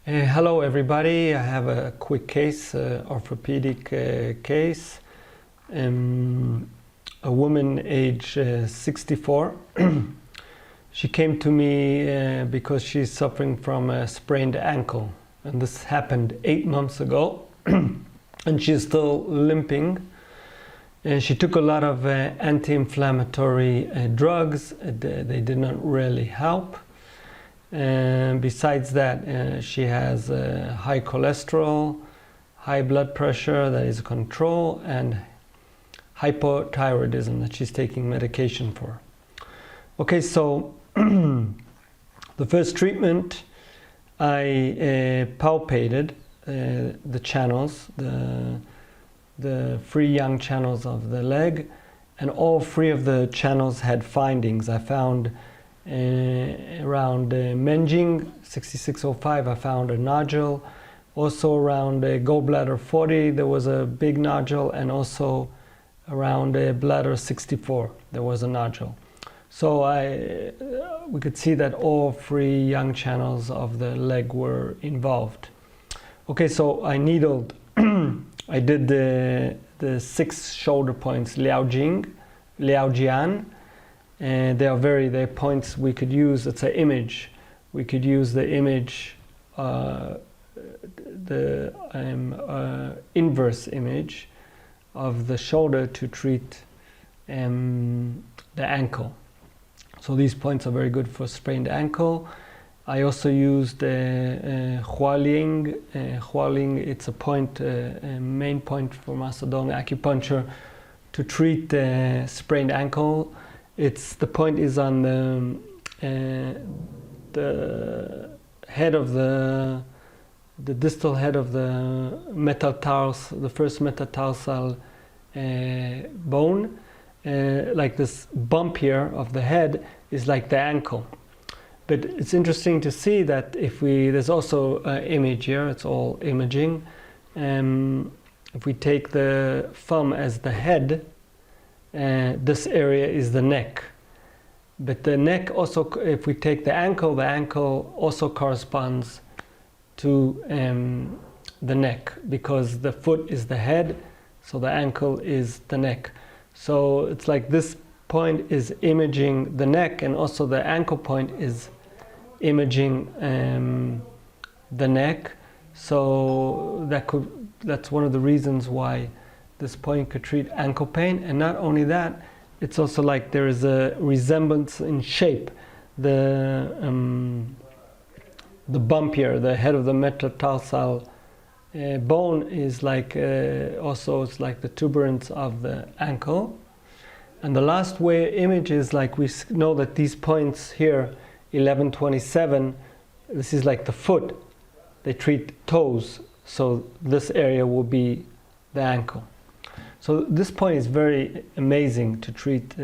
Hello everybody, I have a quick case, orthopedic case. A woman age 64. She came to me because she's suffering from a sprained ankle, and this happened 8 months ago and she's still limping. She took a lot of anti-inflammatory drugs. They did not really help. Besides that, she has high cholesterol, high blood pressure that is controlled, and hypothyroidism that she's taking medication for. Okay, so the first treatment, I palpated the channels, the 3 young channels of the leg, and all 3 of the channels had findings. I found around menging 6605 I found a nodule. Also around gallbladder 40 there was a big nodule, and also around bladder 64 there was a nodule. So we could see that all 3 young channels of the leg were involved. Okay, so I needled. I did the 6 shoulder points, Liaojian. And they're points we could use. It's an image. We could use the image, the inverse image of the shoulder to treat the ankle. So these points are very good for sprained ankle. I also used Hualing. Hualing, it's a point, a main point for Master Tung acupuncture to treat sprained ankle. The point is on the head of the distal head of the metatarsal, the first metatarsal bone. Like this bump here of the head is like the ankle. But it's interesting to see that there's also an image here, it's all imaging. If we take the thumb as the head, this area is the neck. But the neck also, if we take the ankle also corresponds to the neck, because the foot is the head, so the ankle is the neck. So it's like this point is imaging the neck, and also the ankle point is imaging the neck. So that's one of the reasons why this point could treat ankle pain. And not only that, it's also like there is a resemblance in shape. The bump here, the head of the metatarsal bone is like also it's like the tuberance of the ankle. And the last way image is like we know that these points here, 1127, this is like the foot. They treat toes, so this area will be the ankle. So this point is very amazing to treat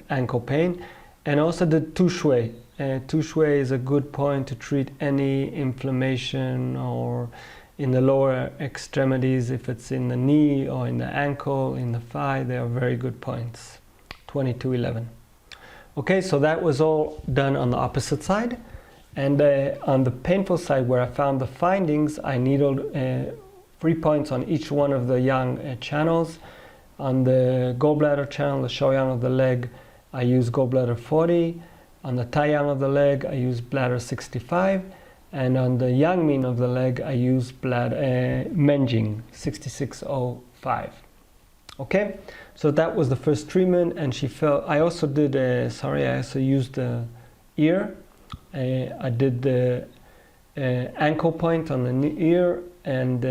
ankle pain. And also the Tushui. Tushui is a good point to treat any inflammation or in the lower extremities, if it's in the knee or in the ankle, in the thigh. They are very good points. 2211. Okay, so that was all done on the opposite side. And on the painful side, where I found the findings, I needled 3 points on each one of the young channels. On the gallbladder channel, the Shaun of the leg, I use gallbladder 40. On the Taiyang of the leg, I use bladder 65. And on the Yangmin of the leg, I use Menjing 6605. Okay, so that was the first treatment, and she felt. I also did. I also used the ear. I did the ankle point on the ear, and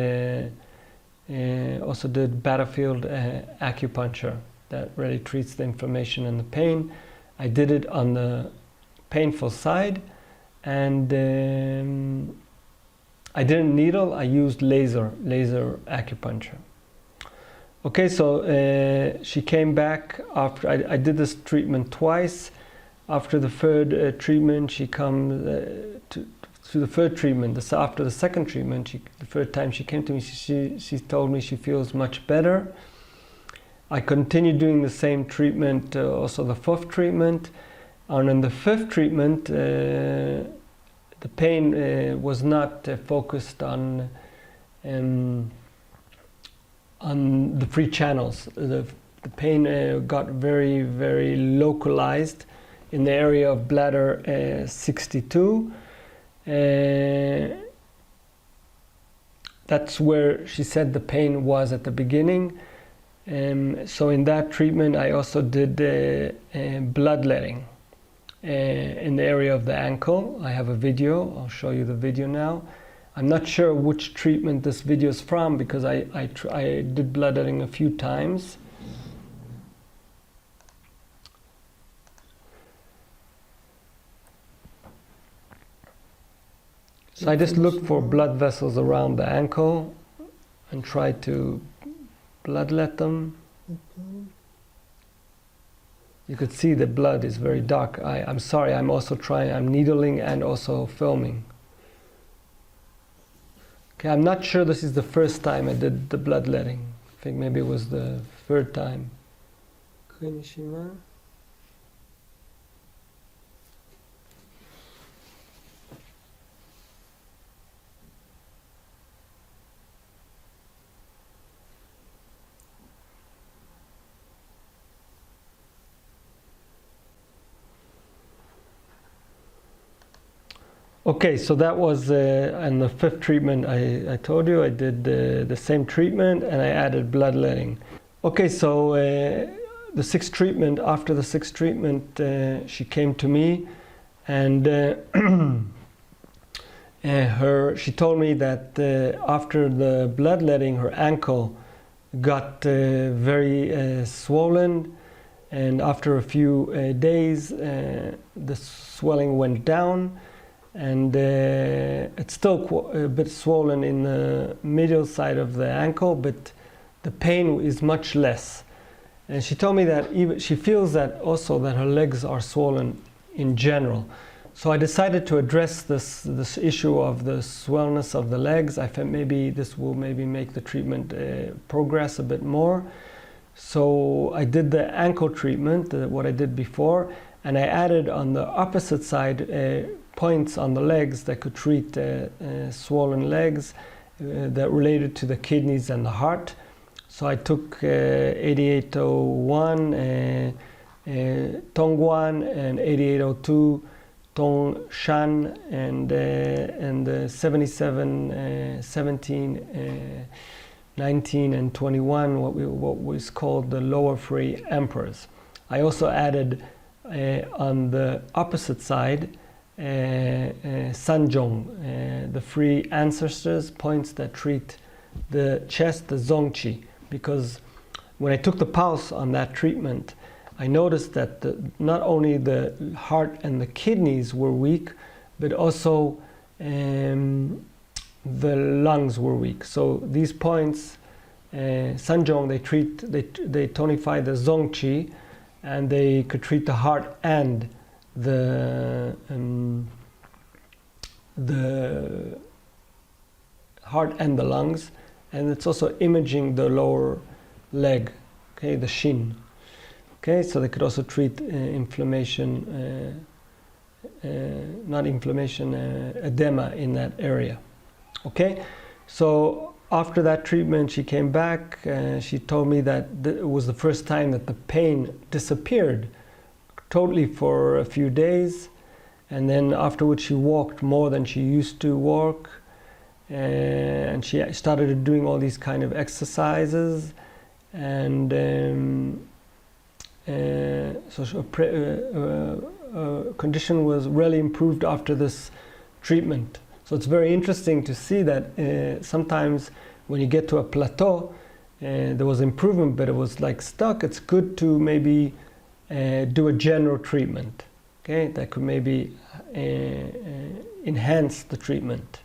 also did battlefield acupuncture that really treats the inflammation and the pain. I did it on the painful side, and I didn't needle. I used laser acupuncture. Okay, so she came back after I did this treatment twice. After the 3rd treatment, she comes to the 3rd treatment. After the 2nd treatment, the 3rd time she came to me, she told me she feels much better. I continued doing the same treatment, also the 4th treatment. And in the 5th treatment, the pain was not focused on the free channels. The pain got very, very localized in the area of bladder 62. That's where she said the pain was at the beginning. So in that treatment I also did bloodletting in the area of the ankle. I have a video, I'll show you the video now. I'm not sure which treatment this video is from because I did bloodletting a few times. So I just looked for blood vessels around the ankle and tried to bloodlet them. You could see the blood is very dark. I'm sorry, I'm needling and also filming. Okay, I'm not sure this is the first time I did the bloodletting. I think maybe it was the third time. Okay, so that was in the fifth treatment. I told you I did the same treatment and I added bloodletting. Okay, so the sixth treatment, after the sixth treatment, she came to me and she told me that after the bloodletting, her ankle got very swollen, and after a few days, the swelling went down. And it's still a bit swollen in the middle side of the ankle, but the pain is much less. And she told me that she feels that also that her legs are swollen in general. So I decided to address this issue of the swellness of the legs. I thought maybe this will make the treatment progress a bit more. So I did the ankle treatment, what I did before, and I added on the opposite side points on the legs that could treat swollen legs that related to the kidneys and the heart. So I took 8801 Tongguan and 8802 Tong Shan and 77, 17, 19 and 21 what was called the lower free emperors. I also added on the opposite side Sanjong, the free ancestors, points that treat the chest, the Zongqi, because when I took the pulse on that treatment, I noticed that not only the heart and the kidneys were weak, but also the lungs were weak. So these points, Sanjong, they tonify the Zongqi, and they could treat the heart and the heart and the lungs, and it's also imaging the lower leg, okay, the shin. Okay, so they could also treat inflammation, not inflammation, edema in that area. Okay, so after that treatment, she came back. She told me that it was the first time that the pain disappeared totally for a few days, and then afterwards she walked more than she used to walk, and she started doing all these kind of exercises, and so her condition was really improved after this treatment. So it's very interesting to see that sometimes when you get to a plateau, there was improvement, but it was like stuck. It's good to maybe do a general treatment, okay, that could maybe enhance the treatment.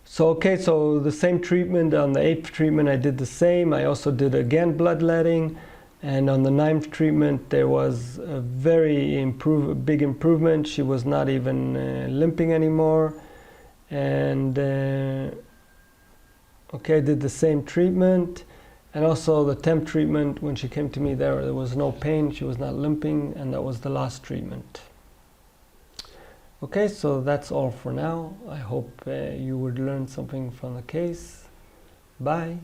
So okay, so the same treatment on the 8th treatment I did the same. I also did again bloodletting, and on the 9th treatment there was a very big improvement. She was not even limping anymore, and okay, I did the same treatment. And also the 10th treatment, when she came to me, there was no pain, she was not limping, and that was the last treatment. Okay, so that's all for now. I hope you would learn something from the case. Bye.